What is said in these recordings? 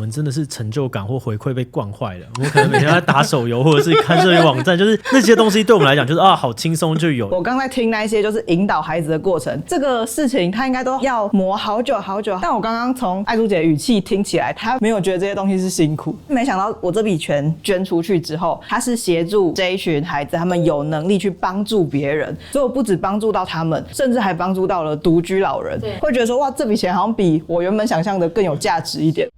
们真的是成就感或回馈被惯坏了，我们可能每天在打手游或者是看社群网站，就是那些东西对我们来讲就是好轻松就有。我刚才听那一些就是引导孩子的过程，这个事情他应该都要磨好久好久。但我刚刚从爱珠姐的语气听起来，她没有觉得这些东西是辛苦。没想到我这笔钱捐出去之后，她是协助这一群孩子，他们有能力去帮助别人，所以我不止帮助到他们，甚至还帮助到了独居老人。会觉得说哇，这笔钱好像比我原本想象的更有价值一点。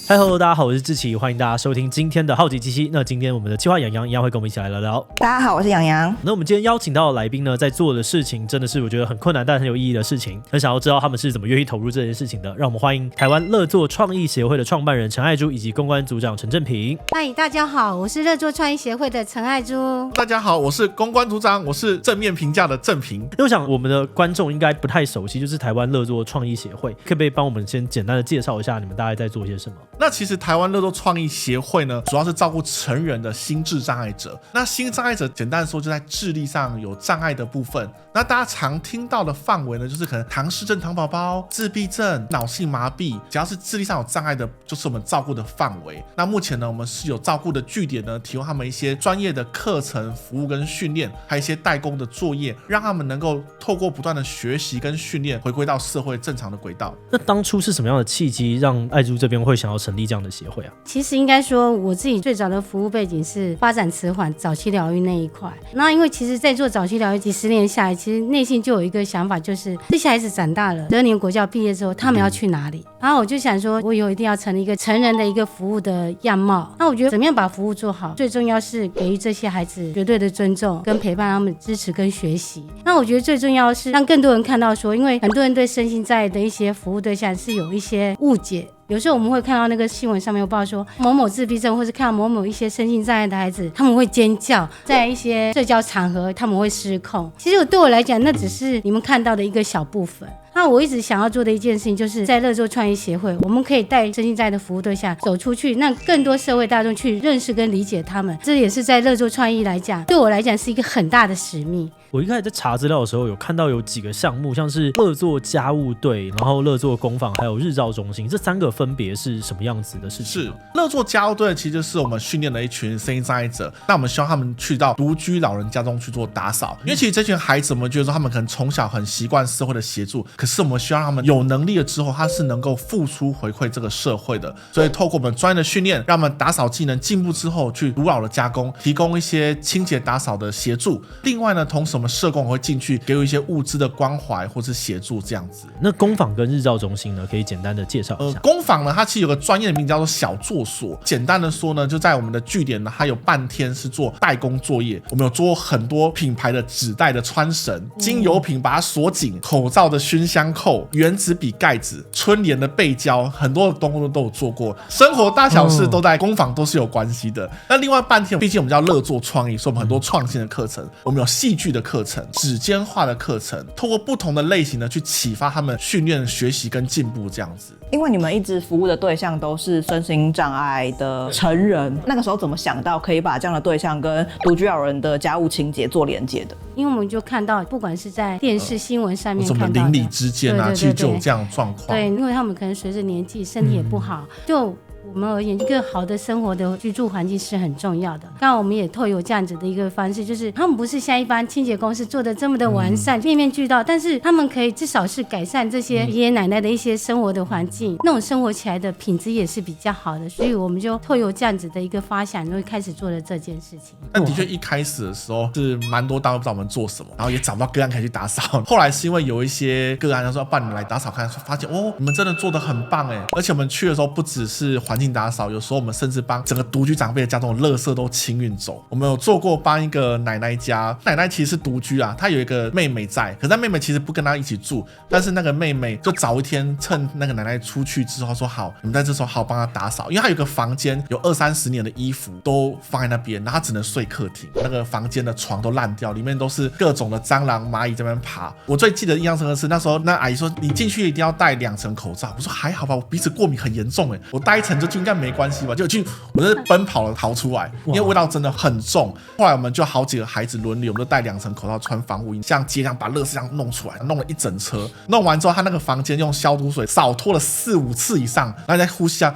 嗨，Hello， 大家好，我是志祺，欢迎大家收听今天的好奇机器。那今天我们的企划洋洋一样会跟我们一起来聊聊。大家好，我是洋洋。那我们今天邀请到的来宾呢，在做的事情真的是我觉得很困难但很有意义的事情。很想要知道他们是怎么愿意投入这件事情的。让我们欢迎台湾乐作创意协会的创办人陈爱珠以及公关组长陈正平。嗨，大家好，我是乐作创意协会的陈爱珠。大家好，我是公关组长，我是正面评价的正平。因为我想我们的观众应该不太熟悉，就是台湾乐作创意协会，可不可以帮我们先简单的介绍一下你们大概在做些什么？那其实台湾乐作创意协会呢，主要是照顾成人的心智障碍者。那心智障碍者简单的说，就在智力上有障碍的部分。那大家常听到的范围呢，就是可能唐氏症、唐宝宝、自闭症、脑性麻痹，只要是智力上有障碍的，就是我们照顾的范围。那目前呢，我们是有照顾的据点呢，提供他们一些专业的课程、服务跟训练，还有一些代工的作业，让他们能够透过不断的学习跟训练，回归到社会正常的轨道。那当初是什么样的契机，让爱珠这边会想要成立这样的协会啊？其实应该说，我自己最早的服务背景是发展迟缓、早期疗愈那一块。那因为其实，在做早期疗愈几十年下来，其实内心就有一个想法，就是这些孩子长大了，12年国教毕业之后，他们要去哪里？然后我就想说，我以后一定要成立一个成人的一个服务的样貌。那我觉得怎么样把服务做好，最重要是给予这些孩子绝对的尊重，跟陪伴他们支持跟学习。那我觉得最重要的是让更多人看到说，因为很多人对身心障碍的一些服务对象是有一些误解。有时候我们会看到那个新闻上面有报说某某自闭症，或是看到某某一些身心障碍的孩子，他们会尖叫，在一些社交场合他们会失控。其实对我来讲，那只是你们看到的一个小部分。那我一直想要做的一件事情，就是在乐作创意协会，我们可以带身心障碍的服务对象走出去，让更多社会大众去认识跟理解他们。这也是在乐作创意来讲，对我来讲是一个很大的使命。我一开始在查资料的时候，有看到有几个项目，像是乐作家务队，然后乐作工坊，还有日照中心，这3个分别是什么样子的事情？是乐作家务队，其实就是我们训练了一群身心障碍者，那我们希望他们去到独居老人家中去做打扫，因为其实这群孩子，我们觉得说他们可能从小很习惯社会的协助，可是我们希望他们有能力了之后，他是能够付出回馈这个社会的，所以透过我们专业的训练，让他们打扫技能进步之后，去独老的加工，提供一些清洁打扫的协助。另外呢，同时我们社工会进去给予一些物资的关怀或是协助这样子。那工坊跟日照中心呢，可以简单的介绍一下。工坊呢，它其实有个专业的名叫做小作所。简单的说呢，就在我们的据点呢，它有半天是做代工作业。我们有做很多品牌的纸袋的穿绳、精油瓶把它锁紧、口罩的熏香扣、原子笔盖子、春联的背胶，很多的东西都有做过。生活大小事都在工坊都是有关系的。那另外半天，毕竟我们叫乐作创意，所以我们很多创新的课程，我们有戏剧的课程、指尖画的课程，透过不同的类型呢，去启发他们训练、学习跟进步这样子。因为你们一直服务的对象都是身心障碍的成人，那个时候怎么想到可以把这样的对象跟独居老人的家务清洁做连接的？因为我们就看到，不管是在电视新闻上面看到的，什么邻里之间啊，其实就有这样的状况。对，因为他们可能随着年纪，身体也不好，就我们而言，一个好的生活的居住环境是很重要的。刚好我们也透有这样子的一个方式，就是他们不是像一般清洁公司做的这么的完善、面面俱到，但是他们可以至少是改善这些爷爷奶奶的一些生活的环境，那种生活起来的品质也是比较好的。所以我们就透有这样子的一个发想，就开始做了这件事情。但的确一开始的时候是蛮多单位不知道我们做什么，然后也找不到个案可以去打扫。后来是因为有一些个案他说帮你们来打扫看，发现哦，你们真的做得很棒哎！而且我们去的时候不只是环环境打扫，有时候我们甚至帮整个独居长辈的家中的垃圾都清运走。我们有做过帮一个奶奶家，奶奶其实是独居啊，她有一个妹妹在，可是妹妹其实不跟她一起住，但是那个妹妹就早一天趁那个奶奶出去之后说好，你们在这时候好帮她打扫，因为她有个房间有20-30年的衣服都放在那边，然后她只能睡客厅，那个房间的床都烂掉，里面都是各种的蟑螂蚂蚁在那边爬。我最记得印象深刻是那时候那阿姨说你进去一定要戴2层口罩，我说还好吧，我鼻子过敏很严重我戴1层就应该没关系吧，就去我是奔跑了逃出来，因为味道真的很重。后来我们就好几个孩子轮流，我们就戴2层口罩，穿防护衣，像街上把垃圾这样弄出来，弄了1整车。弄完之后，他那个房间用消毒水扫拖了4-5次以上，然后再呼吸下。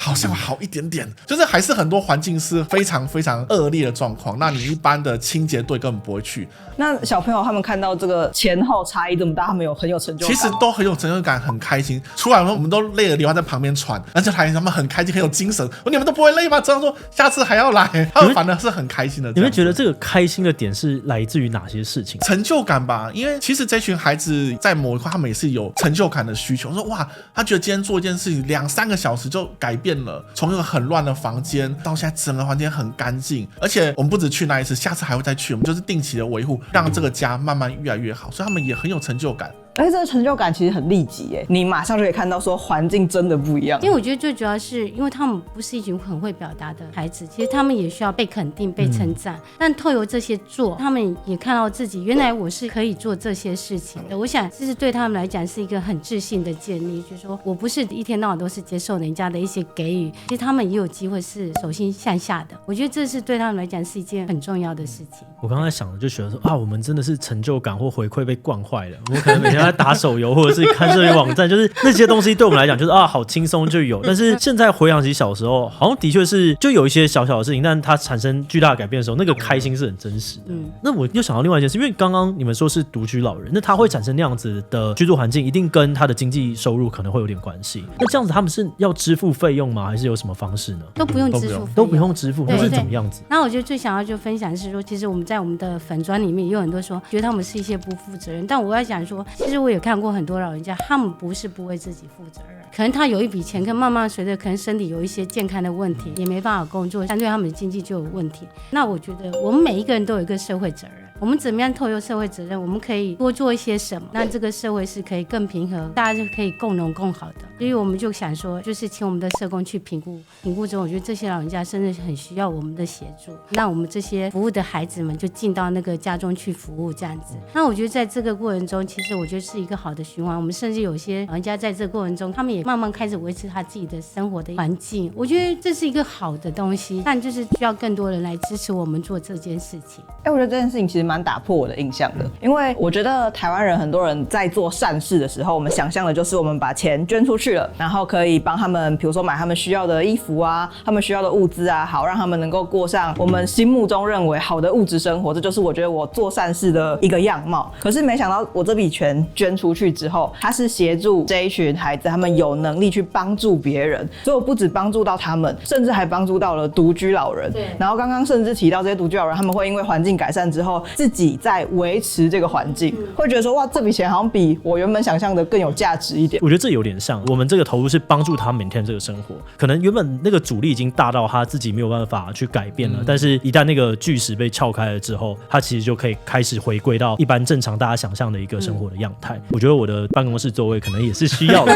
好像好一点点，就是还是很多环境是非常非常恶劣的状况，那你一般的清洁队根本不会去。那小朋友他们看到这个前后差异这么大，他们很有成就感，其实都很有成就感，很开心。出来我们都累了，流汗在旁边喘，而且他们很开心，很有精神。你们都不会累吗？这样说下次还要来，他们反而是很开心的。你们觉得这个开心的点是来自于哪些事情？成就感吧，因为其实这群孩子在某一块他们也是有成就感的需求。说哇，他觉得今天做一件事情2-3个小时就改变了，从一个很乱的房间到现在整个房间很干净，而且我们不止去那一次，下次还会再去，我们就是定期的维护，让这个家慢慢越来越好，所以他们也很有成就感。而且这个成就感其实很立即你马上就可以看到说环境真的不一样。因为我觉得最主要是因为他们不是一群很会表达的孩子，其实他们也需要被肯定、被称赞。但透过这些做，他们也看到自己原来我是可以做这些事情的。我想这是对他们来讲是一个很自信的建立，就是说我不是一天到晚都是接受人家的一些给予，其实他们也有机会是手心向下的。我觉得这是对他们来讲是一件很重要的事情。我刚才想的就觉得说啊，我们真的是成就感或回馈被惯坏了。我们可能每天在打手游或者是看社交网站，就是那些东西对我们来讲就是啊好轻松就有。但是现在回想起小时候，好像的确是就有一些小小的事情，但它产生巨大的改变的时候，那个开心是很真实的。那我又想到另外一件事，因为刚刚你们说是独居老人，那他会产生那样子的居住环境，一定跟他的经济收入可能会有点关系。那这样子他们是要支付费用吗？还是有什么方式呢？都不用支付，都不用支付，那是怎么样子？那我觉得最想要就分享的是说，其实我们在我们的粉专里面也有很多说，觉得他们是一些不负责任。但我要讲说，其实我也看过很多老人家，他们不是不为自己负责任，可能他有一笔钱，可慢慢随着可能身体有一些健康的问题，也没办法工作，相对他们的经济就有问题。那我觉得我们每一个人都有一个社会责任。我们怎么样透过社会责任，我们可以多做一些什么，那这个社会是可以更平和，大家就可以共荣共好的。所以我们就想说，就是请我们的社工去评估之后，我觉得这些老人家真的很需要我们的协助，那我们这些服务的孩子们就进到那个家中去服务这样子。那我觉得在这个过程中，其实我觉得是一个好的循环。我们甚至有些老人家在这个过程中，他们也慢慢开始维持他自己的生活的环境，我觉得这是一个好的东西，但就是需要更多人来支持我们做这件事情。我觉得这件事情其实蛮打破我的印象的，因为我觉得台湾人很多人在做善事的时候，我们想象的就是我们把钱捐出去了，然后可以帮他们，比如说买他们需要的衣服啊，他们需要的物资啊，好让他们能够过上我们心目中认为好的物质生活，这就是我觉得我做善事的一个样貌。可是没想到我这笔钱捐出去之后，它是协助这一群孩子，他们有能力去帮助别人，所以我不只帮助到他们，甚至还帮助到了独居老人。对。然后刚刚甚至提到这些独居老人，他们会因为环境改善之后，自己在维持这个环境，会觉得说哇，这笔钱好像比我原本想象的更有价值一点。我觉得这有点像我们这个投入是帮助他每天这个生活，可能原本那个阻力已经大到他自己没有办法去改变了，但是一旦那个巨石被撬开了之后，他其实就可以开始回归到一般正常大家想象的一个生活的样态。我觉得我的办公室座位可能也是需要的，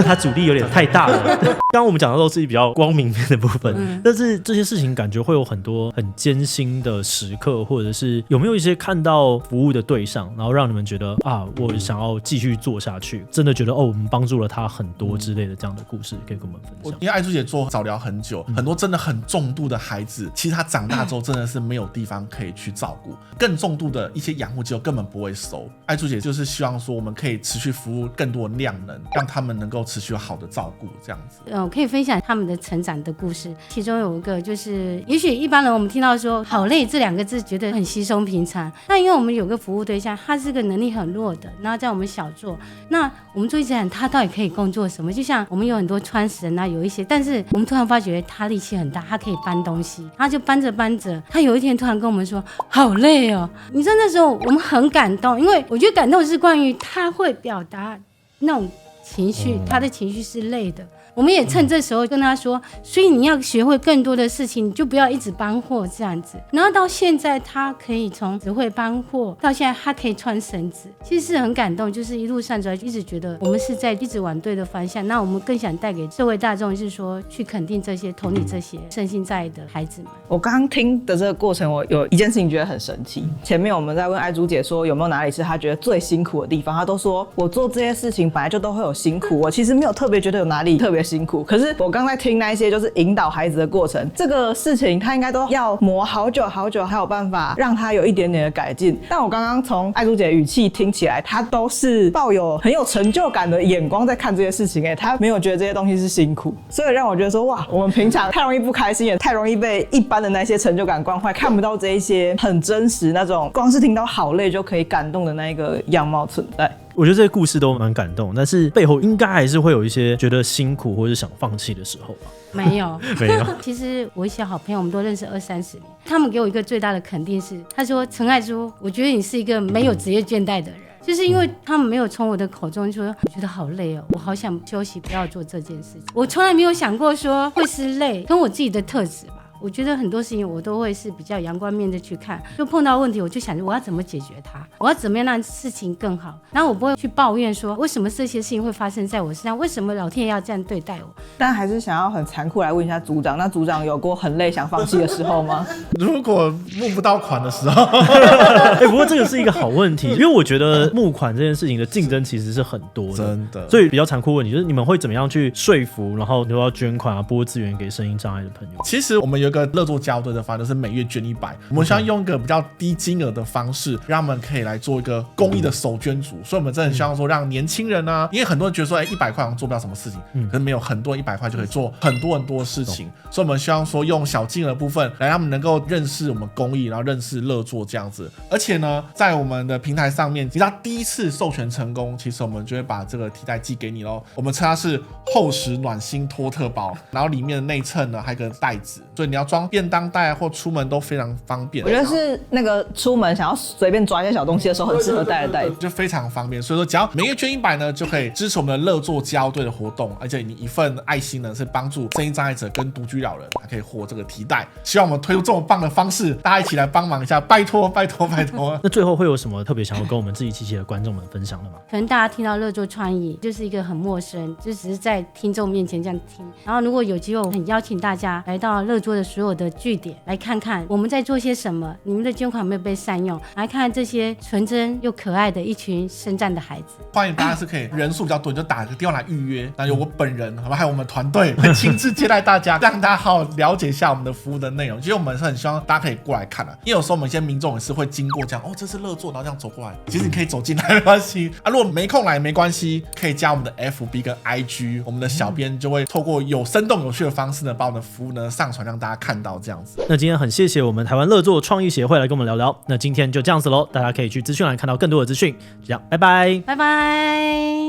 它阻力有点太大了。刚刚我们讲的都是比较光明面的部分，但是这些事情感觉会有很多很艰辛的时刻，或者是有没有一些看到服务的对象，然后让你们觉得啊，我想要继续做下去，真的觉得哦，我们帮助了他很多之类的这样的故事，可以跟我们分享。因为爱珠姐做早疗很久，很多真的很重度的孩子，其实他长大之后真的是没有地方可以去照顾，更重度的一些养护机构根本不会收。爱珠姐就是希望说，我们可以持续服务更多的量能，让他们能够持续好的照顾这样子。我可以分享他们的成长的故事，其中有一个就是，也许一般人我们听到说好累这两个字觉得很稀松平常，但因为我们有个服务对象，他是个能力很弱的，然后在我们小做，那我们就一直想他到底可以工作什么，就像我们有很多穿绳啊，有一些，但是我们突然发觉他力气很大，他可以搬东西，他就搬着搬着，他有一天突然跟我们说好累哦，你知道那时候我们很感动，因为我觉得感动是关于他会表达那种情绪，他的情绪是累的，我们也趁这时候跟他说，所以你要学会更多的事情，你就不要一直搬货这样子。然后到现在他可以从只会搬货到现在他可以穿绳子，其实是很感动，就是一路上走来一直觉得我们是在一直往对的方向。那我们更想带给社会大众是说去肯定这些同理这些身心在的孩子们。我刚刚听的这个过程，我有一件事情觉得很神奇。前面我们在问爱珠姐说有没有哪里是她觉得最辛苦的地方，她都说我做这些事情本来就都会有辛苦，我其实没有特别觉得有哪里特别辛苦。可是我刚才听那一些就是引导孩子的过程，这个事情她应该都要磨好久好久，才有办法让她有一点点的改进。但我刚刚从爱珠姐的语气听起来，她都是抱有很有成就感的眼光在看这些事情，她没有觉得这些东西是辛苦，所以让我觉得说哇，我们平常太容易不开心，也太容易被一般的那些成就感惯坏，看不到这一些很真实那种光是听到好累就可以感动的那一个样貌存在。我觉得这些故事都蛮感动，但是背后应该还是会有一些觉得辛苦或者想放弃的时候吧？没有，没有。其实我一些好朋友，我们都认识20-30年，他们给我一个最大的肯定是，他说陈爱珠，我觉得你是一个没有职业倦怠的人。就是因为他们没有从我的口中说，我觉得好累哦，我好想休息，不要做这件事情。我从来没有想过说会是累，跟我自己的特质吧。我觉得很多事情我都会是比较阳光面的去看，就碰到问题我就想着我要怎么解决它，我要怎么样让事情更好，然后我不会去抱怨说为什么这些事情会发生在我身上，为什么老天爷要这样对待我。但还是想要很残酷来问一下组长，那组长有过很累想放弃的时候吗？如果募不到款的时候不过这个是一个好问题，因为我觉得募款这件事情的竞争其实是很多的，真的。所以比较残酷问题就是你们会怎么样去说服，然后都要捐款啊，拨资源给声音障碍的朋友。其实我们有一个乐作交队的方式，是每月捐100，我们希望用一个比较低金额的方式，让他们可以来做一个公益的手捐组。所以我们真的希望说，让年轻人啊，因为很多人觉得说，100块好像做不了什么事情，可是没有，很多人100块就可以做很多很多事情。所以我们希望说，用小金额的部分来让他们能够认识我们公益，然后认识乐作这样子。而且呢，在我们的平台上面，只要第一次授权成功，其实我们就会把这个提袋寄给你咯。我们称它是厚实暖心托特包，然后里面的内衬呢还有个袋子，所以你要装便当袋或出门都非常方便。我觉得是那个出门想要随便抓一些小东西的时候很适合带的袋子，就非常方便。所以说只要每月捐100呢，就可以支持我们的乐作交队的活动，而且你一份爱心呢是帮助声音障碍者跟独居老人，还可以获这个提袋。希望我们推出这么棒的方式，大家一起来帮忙一下，拜托拜托拜托。那最后会有什么特别想要跟我们自己机器的观众们分享的吗？可能大家听到乐作创意就是一个很陌生，就只是在听众面前这样听。然后如果有机会，我很邀请大家来到乐作的所有的据点，来看看我们在做些什么，你们的捐款有没有被善用，来看看这些纯真又可爱的一群身障的孩子。欢迎大家是可以人数比较多，你就打个电话来预约，那有我本人，好吧，还有我们团队会亲自接待大家，让大家好好了解一下我们的服务的内容。其实我们是很希望大家可以过来看的，因为有时候我们一些民众也是会经过这样，哦，这是乐作，然后这样走过来，其实你可以走进来没关系啊。如果没空来没关系，可以加我们的 FB 跟 IG， 我们的小编就会透过有生动有趣的方式呢，把我们的服务呢上传让大家看到这样子。那今天很谢谢我们台湾乐作创意协会来跟我们聊聊，那今天就这样子咯，大家可以去资讯栏看到更多的资讯，这样拜拜拜拜。